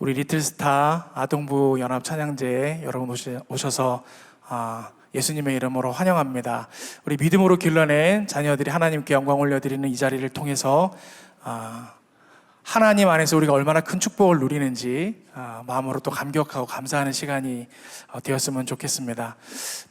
우리 리틀스타 아동부 연합 찬양제에 여러분 오셔서 예수님의 이름으로 환영합니다. 우리 믿음으로 길러낸 자녀들이 하나님께 영광 올려드리는 이 자리를 통해서 하나님 안에서 우리가 얼마나 큰 축복을 누리는지 마음으로 또 감격하고 감사하는 시간이 되었으면 좋겠습니다.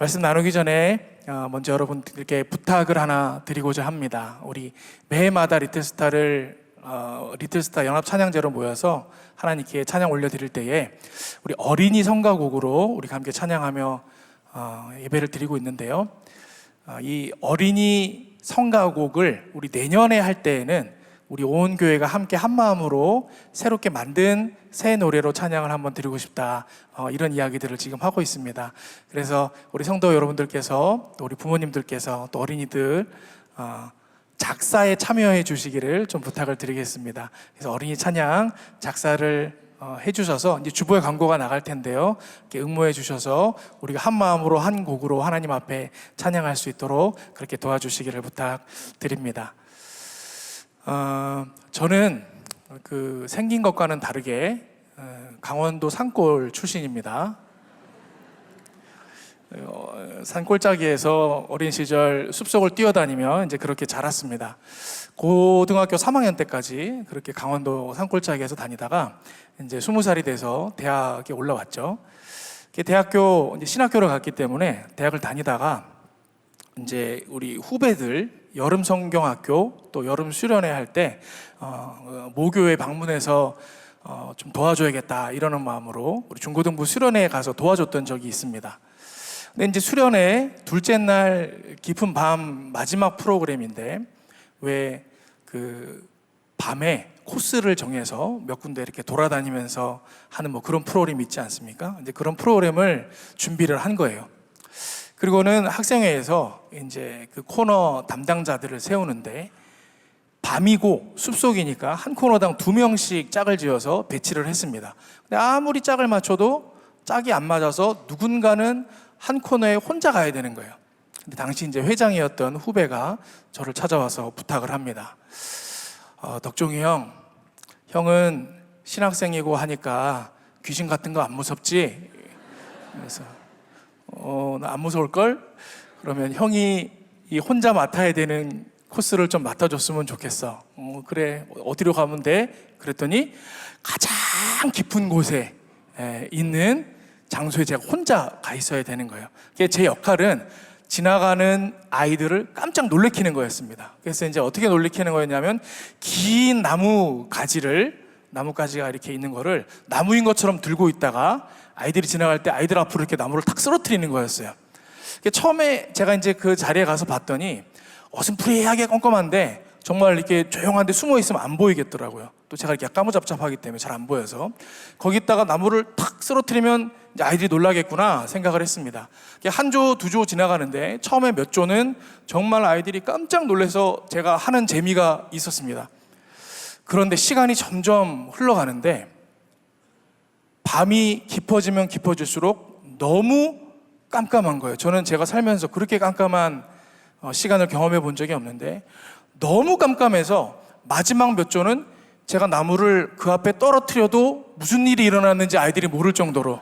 말씀 나누기 전에 먼저 여러분들께 부탁을 하나 드리고자 합니다. 우리 매해마다 리틀스타 연합 찬양제로 모여서 하나님께 찬양 올려드릴 때에 우리 어린이 성가곡으로 우리가 함께 찬양하며 예배를 드리고 있는데요. 이 어린이 성가곡을 우리 내년에 할 때에는 우리 온 교회가 함께 한 마음으로 새롭게 만든 새 노래로 찬양을 한번 드리고 싶다, 이런 이야기들을 지금 하고 있습니다. 그래서 우리 성도 여러분들께서 또 우리 부모님들께서 또 어린이들 작사에 참여해 주시기를 좀 부탁을 드리겠습니다. 그래서 어린이 찬양 작사를 해주셔서 이제 주보에 광고가 나갈 텐데요. 이렇게 응모해 주셔서 우리가 한 마음으로 한 곡으로 하나님 앞에 찬양할 수 있도록 그렇게 도와주시기를 부탁드립니다. 저는 생긴 것과는 다르게 강원도 산골 출신입니다. 산골짜기에서 어린 시절 숲속을 뛰어다니며 이제 그렇게 자랐습니다. 고등학교 3학년 때까지 그렇게 강원도 산골짜기에서 다니다가 이제 20살이 돼서 대학에 올라왔죠. 대학교 이제 신학교를 갔기 때문에 대학을 다니다가 이제 우리 후배들 여름 성경학교 또 여름 수련회 할 때 모교에 방문해서 좀 도와줘야겠다 이러는 마음으로 우리 중고등부 수련회에 가서 도와줬던 적이 있습니다. 근데 이제 수련회 둘째 날 깊은 밤 마지막 프로그램인데 왜 밤에 코스를 정해서 몇 군데 이렇게 돌아다니면서 하는 그런 프로그램이 있지 않습니까? 이제 그런 프로그램을 준비를 한 거예요. 그리고는 학생회에서 이제 그 코너 담당자들을 세우는데 밤이고 숲속이니까 한 코너당 2명씩 짝을 지어서 배치를 했습니다. 근데 아무리 짝을 맞춰도 짝이 안 맞아서 누군가는 한 코너에 혼자 가야 되는 거예요. 근데 당시 이제 회장이었던 후배가 저를 찾아와서 부탁을 합니다. 덕종이 형은 신학생이고 하니까 귀신 같은 거 안 무섭지? 그래서 나 안 무서울걸? 그러면 형이 이 혼자 맡아야 되는 코스를 좀 맡아줬으면 좋겠어. 그래, 어디로 가면 돼? 그랬더니 가장 깊은 곳에 있는 장소에 제가 혼자 가 있어야 되는 거예요. 제 역할은 지나가는 아이들을 깜짝 놀래키는 거였습니다. 그래서 이제 어떻게 놀래키는 거였냐면 긴 나뭇가지가 이렇게 있는 거를 나무인 것처럼 들고 있다가 아이들이 지나갈 때 아이들 앞으로 이렇게 나무를 탁 쓰러뜨리는 거였어요. 처음에 제가 이제 그 자리에 가서 봤더니 어슴푸레하게 껌껌한데 정말 이렇게 조용한데 숨어 있으면 안 보이겠더라고요. 또 제가 이렇게 까무잡잡하기 때문에 잘 안 보여서 거기다가 나무를 탁 쓰러뜨리면 이제 아이들이 놀라겠구나 생각을 했습니다. 한 조, 두 조 지나가는데 처음에 몇 조는 정말 아이들이 깜짝 놀라서 제가 하는 재미가 있었습니다. 그런데 시간이 점점 흘러가는데 밤이 깊어지면 깊어질수록 너무 깜깜한 거예요. 저는 제가 살면서 그렇게 깜깜한 시간을 경험해 본 적이 없는데 너무 깜깜해서 마지막 몇 조는 제가 나무를 그 앞에 떨어뜨려도 무슨 일이 일어났는지 아이들이 모를 정도로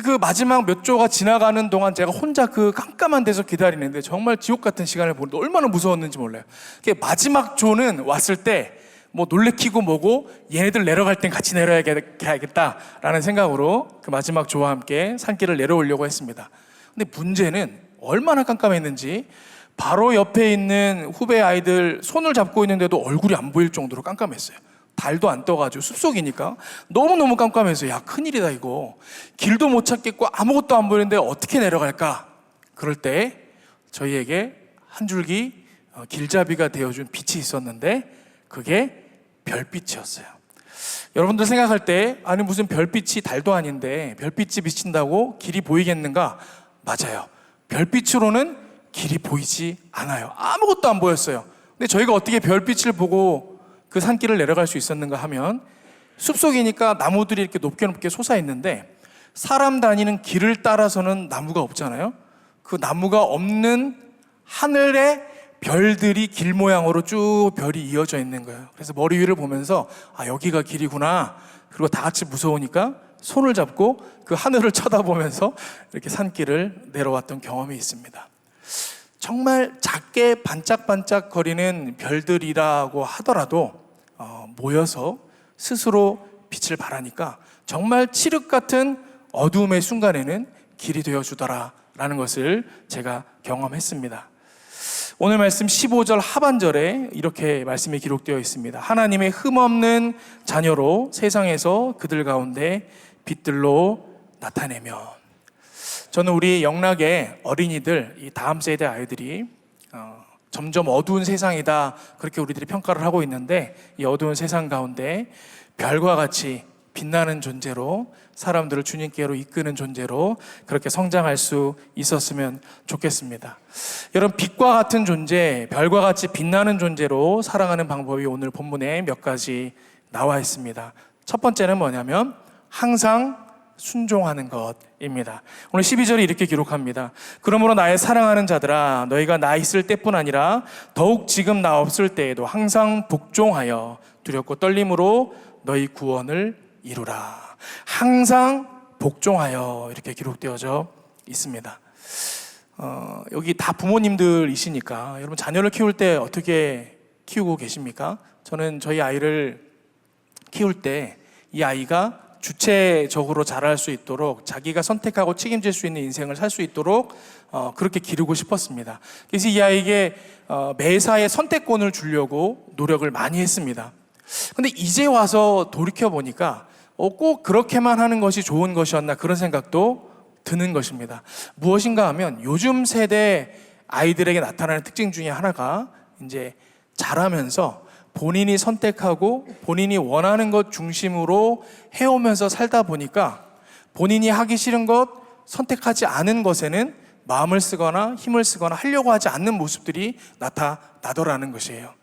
그 마지막 몇 조가 지나가는 동안 제가 혼자 그 깜깜한 데서 기다리는데 정말 지옥 같은 시간을 보는데 얼마나 무서웠는지 몰라요. 마지막 조는 왔을 때 놀래키고 뭐고 얘네들 내려갈 땐 같이 내려야겠다라는 생각으로 그 마지막 조와 함께 산길을 내려오려고 했습니다. 근데 문제는 얼마나 깜깜했는지 바로 옆에 있는 후배 아이들 손을 잡고 있는데도 얼굴이 안 보일 정도로 깜깜했어요. 달도 안 떠가지고 숲속이니까 너무너무 깜깜해서 야, 큰일이다 이거. 길도 못 찾겠고 아무것도 안 보이는데 어떻게 내려갈까? 그럴 때 저희에게 한 줄기 길잡이가 되어준 빛이 있었는데 그게 별빛이었어요. 여러분들 생각할 때 아니 무슨 별빛이 달도 아닌데 별빛이 비친다고 길이 보이겠는가? 맞아요. 별빛으로는 길이 보이지 않아요. 아무것도 안 보였어요. 근데 저희가 어떻게 별빛을 보고 그 산길을 내려갈 수 있었는가 하면 숲속이니까 나무들이 이렇게 높게 솟아있는데 사람 다니는 길을 따라서는 나무가 없잖아요. 그 나무가 없는 하늘에 별들이 길 모양으로 쭉 별이 이어져 있는 거예요. 그래서 머리 위를 보면서 아, 여기가 길이구나. 그리고 다 같이 무서우니까 손을 잡고 그 하늘을 쳐다보면서 이렇게 산길을 내려왔던 경험이 있습니다. 정말 작게 반짝반짝 거리는 별들이라고 하더라도 모여서 스스로 빛을 발하니까 정말 칠흑 같은 어두움의 순간에는 길이 되어주더라라는 것을 제가 경험했습니다. 오늘 말씀 15절 하반절에 이렇게 말씀이 기록되어 있습니다. 하나님의 흠없는 자녀로 세상에서 그들 가운데 빛들로 나타내며. 저는 우리 영락의 어린이들, 이 다음 세대 아이들이 점점 어두운 세상이다 그렇게 우리들이 평가를 하고 있는데, 이 어두운 세상 가운데 별과 같이 빛나는 존재로 사람들을 주님께로 이끄는 존재로 그렇게 성장할 수 있었으면 좋겠습니다. 여러분, 빛과 같은 존재, 별과 같이 빛나는 존재로 살아가는 방법이 오늘 본문에 몇 가지 나와 있습니다. 첫 번째는 뭐냐면 항상 순종하는 것입니다. 오늘 12절이 이렇게 기록합니다. 그러므로 나의 사랑하는 자들아, 너희가 나 있을 때뿐 아니라 더욱 지금 나 없을 때에도 항상 복종하여 두렵고 떨림으로 너희 구원을 이루라. 항상 복종하여 이렇게 기록되어져 있습니다. 여기 다 부모님들이시니까 여러분, 자녀를 키울 때 어떻게 키우고 계십니까? 저는 저희 아이를 키울 때 이 아이가 주체적으로 자랄 수 있도록, 자기가 선택하고 책임질 수 있는 인생을 살 수 있도록 그렇게 기르고 싶었습니다. 그래서 이 아이에게 매사에 선택권을 주려고 노력을 많이 했습니다. 근데 이제 와서 돌이켜보니까 꼭 그렇게만 하는 것이 좋은 것이었나, 그런 생각도 드는 것입니다. 무엇인가 하면 요즘 세대 아이들에게 나타나는 특징 중에 하나가 이제 자라면서 본인이 선택하고 본인이 원하는 것 중심으로 해오면서 살다 보니까 본인이 하기 싫은 것, 선택하지 않은 것에는 마음을 쓰거나 힘을 쓰거나 하려고 하지 않는 모습들이 나타나더라는 것이에요.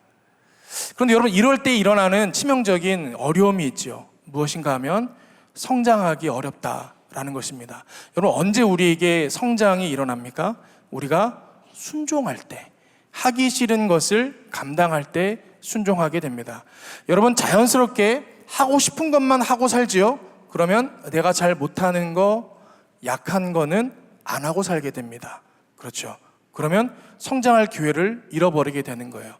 그런데 여러분, 이럴 때 일어나는 치명적인 어려움이 있죠. 무엇인가 하면 성장하기 어렵다라는 것입니다. 여러분, 언제 우리에게 성장이 일어납니까? 우리가 순종할 때, 하기 싫은 것을 감당할 때 순종하게 됩니다. 여러분, 자연스럽게 하고 싶은 것만 하고 살지요? 그러면 내가 잘 못하는 거, 약한 거는 안 하고 살게 됩니다. 그렇죠? 그러면 성장할 기회를 잃어버리게 되는 거예요.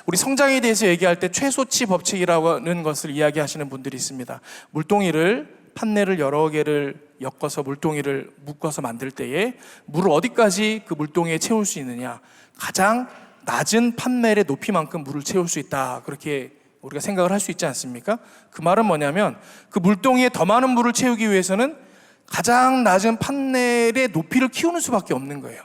우리 성장에 대해서 얘기할 때 최소치 법칙이라는 것을 이야기하시는 분들이 있습니다. 물동이를, 판넬을 여러 개를 엮어서 물동이를 묶어서 만들 때에 물을 어디까지 그 물동이에 채울 수 있느냐, 가장 낮은 판넬의 높이만큼 물을 채울 수 있다, 그렇게 우리가 생각을 할 수 있지 않습니까? 그 말은 뭐냐면 그 물동이에 더 많은 물을 채우기 위해서는 가장 낮은 판넬의 높이를 키우는 수밖에 없는 거예요.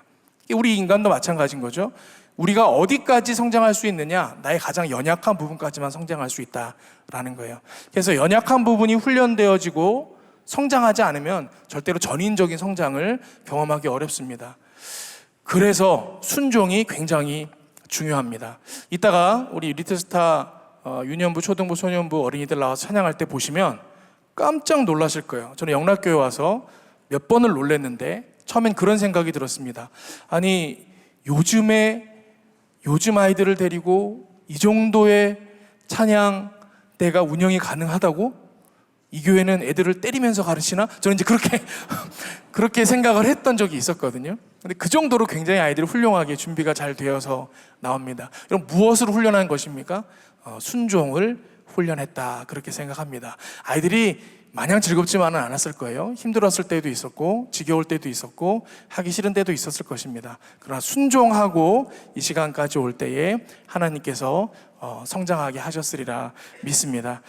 우리 인간도 마찬가지인 거죠. 우리가 어디까지 성장할 수 있느냐, 나의 가장 연약한 부분까지만 성장할 수 있다라는 거예요. 그래서 연약한 부분이 훈련되어지고 성장하지 않으면 절대로 전인적인 성장을 경험하기 어렵습니다. 그래서 순종이 굉장히 중요합니다. 이따가 우리 리틀스타 유년부, 초등부, 소년부 어린이들 나와서 찬양할 때 보시면 깜짝 놀라실 거예요. 저는 영락교회 와서 몇 번을 놀랐는데 처음엔 그런 생각이 들었습니다. 아니, 요즘 아이들을 데리고 이 정도의 찬양대가 운영이 가능하다고? 이 교회는 애들을 때리면서 가르치나? 저는 이제 그렇게 생각을 했던 적이 있었거든요. 근데 그 정도로 굉장히 아이들이 훌륭하게 준비가 잘 되어서 나옵니다. 그럼 무엇으로 훈련한 것입니까? 순종을 훈련했다, 그렇게 생각합니다. 아이들이 마냥 즐겁지만은 않았을 거예요. 힘들었을 때도 있었고, 지겨울 때도 있었고, 하기 싫은 때도 있었을 것입니다. 그러나 순종하고 이 시간까지 올 때에 하나님께서 성장하게 하셨으리라 믿습니다.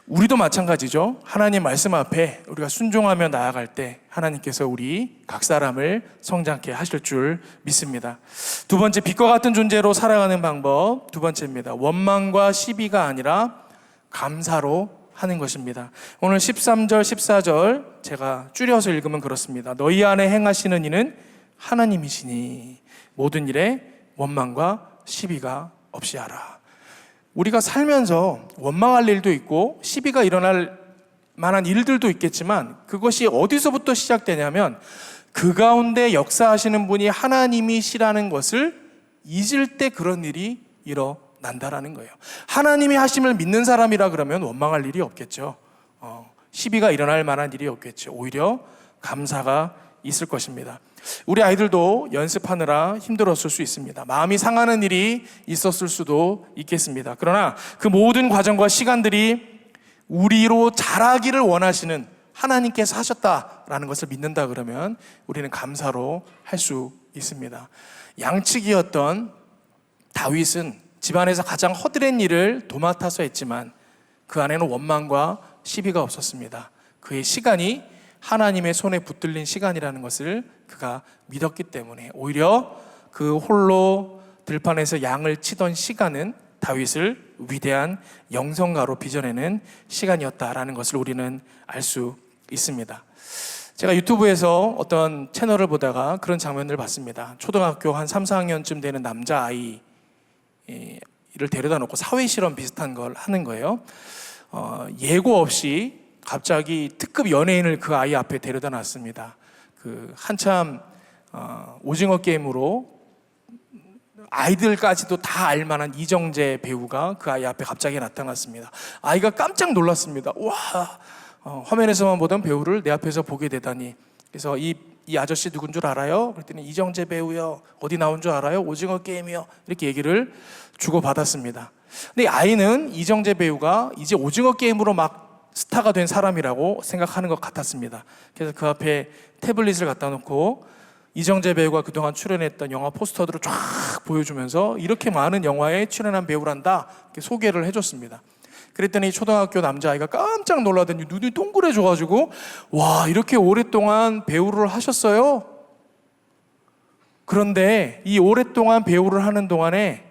우리도 마찬가지죠. 하나님 말씀 앞에 우리가 순종하며 나아갈 때 하나님께서 우리 각 사람을 성장케 하실 줄 믿습니다. 두 번째, 빛과 같은 존재로 살아가는 방법, 두 번째입니다. 원망과 시비가 아니라 감사로 하는 것입니다. 오늘 13절, 14절 제가 줄여서 읽으면 그렇습니다. 너희 안에 행하시는 이는 하나님이시니 모든 일에 원망과 시비가 없이 하라. 우리가 살면서 원망할 일도 있고 시비가 일어날 만한 일들도 있겠지만 그것이 어디서부터 시작되냐면 그 가운데 역사하시는 분이 하나님이시라는 것을 잊을 때 그런 일이 일어난다라는 거예요. 하나님의 하심을 믿는 사람이라 그러면 원망할 일이 없겠죠. 시비가 일어날 만한 일이 없겠죠. 오히려 감사가 있을 것입니다. 우리 아이들도 연습하느라 힘들었을 수 있습니다. 마음이 상하는 일이 있었을 수도 있겠습니다. 그러나 그 모든 과정과 시간들이 우리로 자라기를 원하시는 하나님께서 하셨다라는 것을 믿는다 그러면 우리는 감사로 할 수 있습니다. 양측이었던 다윗은 집안에서 가장 허드렛 일을 도맡아서 했지만 그 안에는 원망과 시비가 없었습니다. 그의 시간이 하나님의 손에 붙들린 시간이라는 것을 그가 믿었기 때문에 오히려 그 홀로 들판에서 양을 치던 시간은 다윗을 위대한 영성가로 빚어내는 시간이었다라는 것을 우리는 알 수 있습니다. 제가 유튜브에서 어떤 채널을 보다가 그런 장면을 봤습니다. 초등학교 한 3, 4학년쯤 되는 남자아이를 데려다 놓고 사회실험 비슷한 걸 하는 거예요. 예고 없이 갑자기 특급 연예인을 그 아이 앞에 데려다 놨습니다. 그 한참 오징어 게임으로 아이들까지도 다 알만한 이정재 배우가 그 아이 앞에 갑자기 나타났습니다. 아이가 깜짝 놀랐습니다. 와, 화면에서만 보던 배우를 내 앞에서 보게 되다니. 그래서 이 아저씨 누군 줄 알아요? 그랬더니 이정재 배우요. 어디 나온 줄 알아요? 오징어 게임이요. 이렇게 얘기를 주고받았습니다. 근데 아이는 이정재 배우가 이제 오징어 게임으로 막 스타가 된 사람이라고 생각하는 것 같았습니다. 그래서 그 앞에 태블릿을 갖다 놓고 이정재 배우가 그동안 출연했던 영화 포스터들을 쫙 보여주면서 이렇게 많은 영화에 출연한 배우란다 이렇게 소개를 해줬습니다. 그랬더니 초등학교 남자아이가 깜짝 놀라더니 눈이 동그래져가지고 와, 이렇게 오랫동안 배우를 하셨어요? 그런데 이 오랫동안 배우를 하는 동안에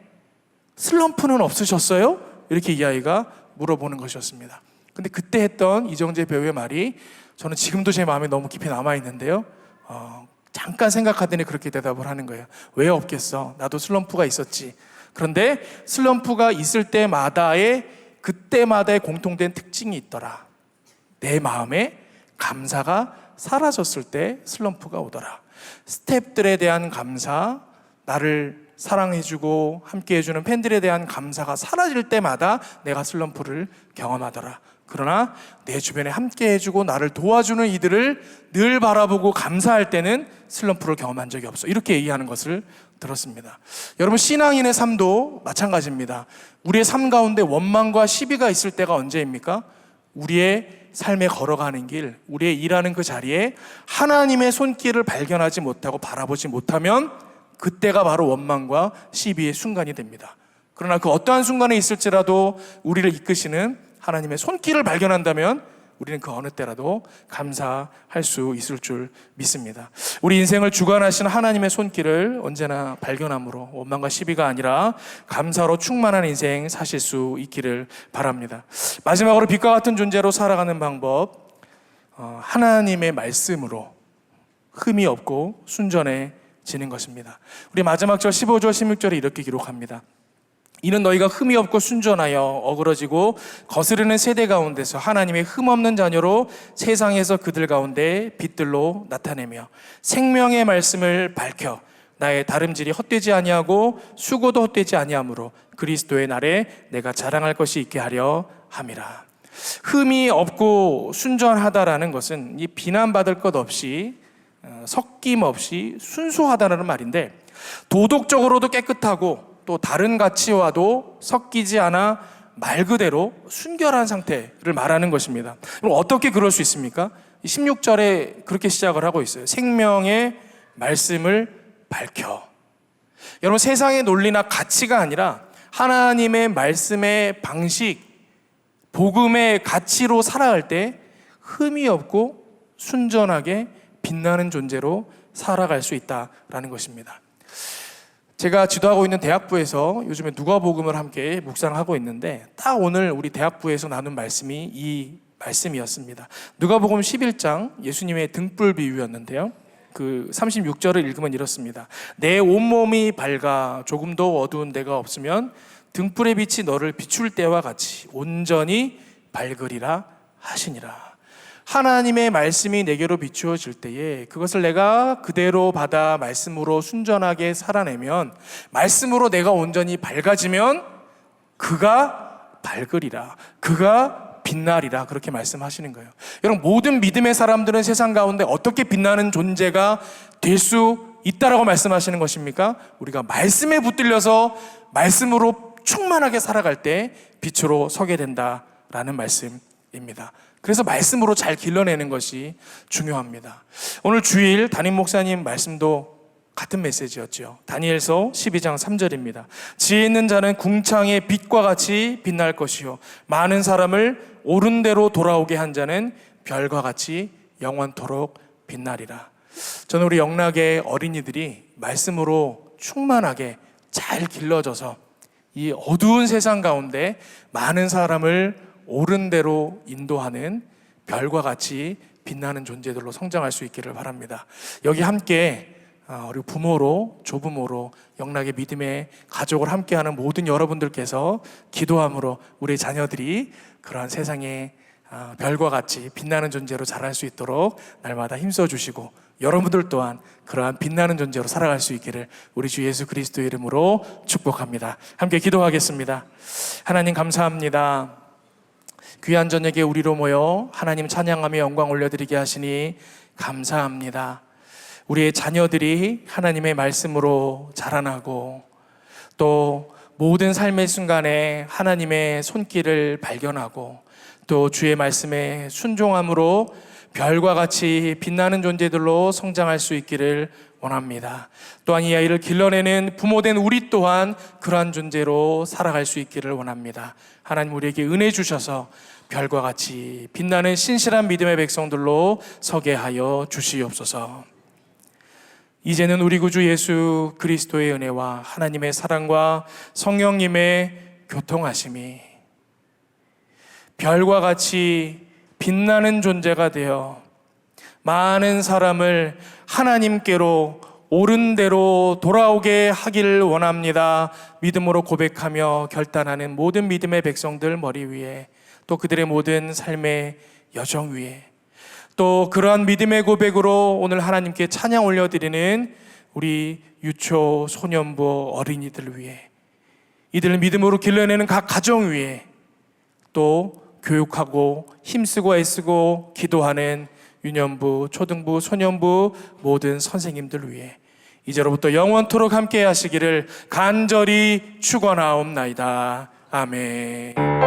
슬럼프는 없으셨어요? 이렇게 이 아이가 물어보는 것이었습니다. 근데 그때 했던 이정재 배우의 말이 저는 지금도 제 마음에 너무 깊이 남아있는데요. 잠깐 생각하더니 그렇게 대답을 하는 거예요. 왜 없겠어? 나도 슬럼프가 있었지. 그런데 슬럼프가 있을 그때마다의 공통된 특징이 있더라. 내 마음에 감사가 사라졌을 때 슬럼프가 오더라. 스태프들에 대한 감사, 나를 사랑해주고 함께해주는 팬들에 대한 감사가 사라질 때마다 내가 슬럼프를 경험하더라. 그러나 내 주변에 함께해주고 나를 도와주는 이들을 늘 바라보고 감사할 때는 슬럼프를 경험한 적이 없어. 이렇게 얘기하는 것을 들었습니다. 여러분, 신앙인의 삶도 마찬가지입니다. 우리의 삶 가운데 원망과 시비가 있을 때가 언제입니까? 우리의 삶에 걸어가는 길, 우리의 일하는 그 자리에 하나님의 손길을 발견하지 못하고 바라보지 못하면 그때가 바로 원망과 시비의 순간이 됩니다. 그러나 그 어떠한 순간에 있을지라도 우리를 이끄시는 하나님의 손길을 발견한다면 우리는 그 어느 때라도 감사할 수 있을 줄 믿습니다. 우리 인생을 주관하시는 하나님의 손길을 언제나 발견함으로 원망과 시비가 아니라 감사로 충만한 인생 사실 수 있기를 바랍니다. 마지막으로 빛과 같은 존재로 살아가는 방법, 하나님의 말씀으로 흠이 없고 순전해지는 것입니다. 우리 마지막 절 15절 16절에 이렇게 기록합니다. 이는 너희가 흠이 없고 순전하여 어그러지고 거스르는 세대 가운데서 하나님의 흠 없는 자녀로 세상에서 그들 가운데 빛들로 나타내며 생명의 말씀을 밝혀 나의 다름질이 헛되지 아니하고 수고도 헛되지 아니하므로 그리스도의 날에 내가 자랑할 것이 있게 하려 함이라. 흠이 없고 순전하다라는 것은 이 비난받을 것 없이 섞임 없이 순수하다는 말인데, 도덕적으로도 깨끗하고 또 다른 가치와도 섞이지 않아 말 그대로 순결한 상태를 말하는 것입니다. 그럼 어떻게 그럴 수 있습니까? 16절에 그렇게 시작을 하고 있어요. 생명의 말씀을 밝혀. 여러분, 세상의 논리나 가치가 아니라 하나님의 말씀의 방식, 복음의 가치로 살아갈 때 흠이 없고 순전하게 빛나는 존재로 살아갈 수 있다라는 것입니다. 제가 지도하고 있는 대학부에서 요즘에 누가복음을 함께 묵상하고 있는데 딱 오늘 우리 대학부에서 나눈 말씀이 이 말씀이었습니다. 누가복음 11장 예수님의 등불 비유였는데요. 그 36절을 읽으면 이렇습니다. 내 온몸이 밝아 조금도 어두운 데가 없으면 등불의 빛이 너를 비출 때와 같이 온전히 밝으리라 하시니라. 하나님의 말씀이 내게로 비추어질 때에 그것을 내가 그대로 받아 말씀으로 순전하게 살아내면, 말씀으로 내가 온전히 밝아지면 그가 밝으리라, 그가 빛나리라, 그렇게 말씀하시는 거예요. 여러분, 모든 믿음의 사람들은 세상 가운데 어떻게 빛나는 존재가 될 수 있다라고 말씀하시는 것입니까? 우리가 말씀에 붙들려서 말씀으로 충만하게 살아갈 때 빛으로 서게 된다라는 말씀입니다. 그래서 말씀으로 잘 길러내는 것이 중요합니다. 오늘 주일 담임 목사님 말씀도 같은 메시지였죠. 다니엘서 12장 3절입니다. 지혜 있는 자는 궁창의 빛과 같이 빛날 것이요, 많은 사람을 옳은 대로 돌아오게 한 자는 별과 같이 영원토록 빛나리라. 저는 우리 영락의 어린이들이 말씀으로 충만하게 잘 길러져서 이 어두운 세상 가운데 많은 사람을 옳은 대로 인도하는 별과 같이 빛나는 존재들로 성장할 수 있기를 바랍니다. 여기 함께 우리 부모로, 조부모로 영락의 믿음의 가족을 함께하는 모든 여러분들께서 기도함으로 우리 자녀들이 그러한 세상의 별과 같이 빛나는 존재로 자랄 수 있도록 날마다 힘써 주시고, 여러분들 또한 그러한 빛나는 존재로 살아갈 수 있기를 우리 주 예수 그리스도의 이름으로 축복합니다. 함께 기도하겠습니다. 하나님 감사합니다. 귀한 저녁에 우리로 모여 하나님 찬양하며 영광 올려드리게 하시니 감사합니다. 우리의 자녀들이 하나님의 말씀으로 자라나고, 또 모든 삶의 순간에 하나님의 손길을 발견하고, 또 주의 말씀에 순종함으로 별과 같이 빛나는 존재들로 성장할 수 있기를 원합니다. 또한 이 아이를 길러내는 부모된 우리 또한 그러한 존재로 살아갈 수 있기를 원합니다. 하나님, 우리에게 은혜 주셔서 별과 같이 빛나는 신실한 믿음의 백성들로 서게 하여 주시옵소서. 이제는 우리 구주 예수 그리스도의 은혜와 하나님의 사랑과 성령님의 교통하심이 별과 같이 빛나는 존재가 되어 많은 사람을 하나님께로 옳은 대로 돌아오게 하기를 원합니다. 믿음으로 고백하며 결단하는 모든 믿음의 백성들 머리 위에, 또 그들의 모든 삶의 여정 위에, 또 그러한 믿음의 고백으로 오늘 하나님께 찬양 올려드리는 우리 유초, 소년부, 어린이들 위에, 이들을 믿음으로 길러내는 각 가정 위에, 또 교육하고 힘쓰고 애쓰고 기도하는 유년부, 초등부, 소년부 모든 선생님들 위해 이제로부터 영원토록 함께 하시기를 간절히 축원하옵나이다. 아멘.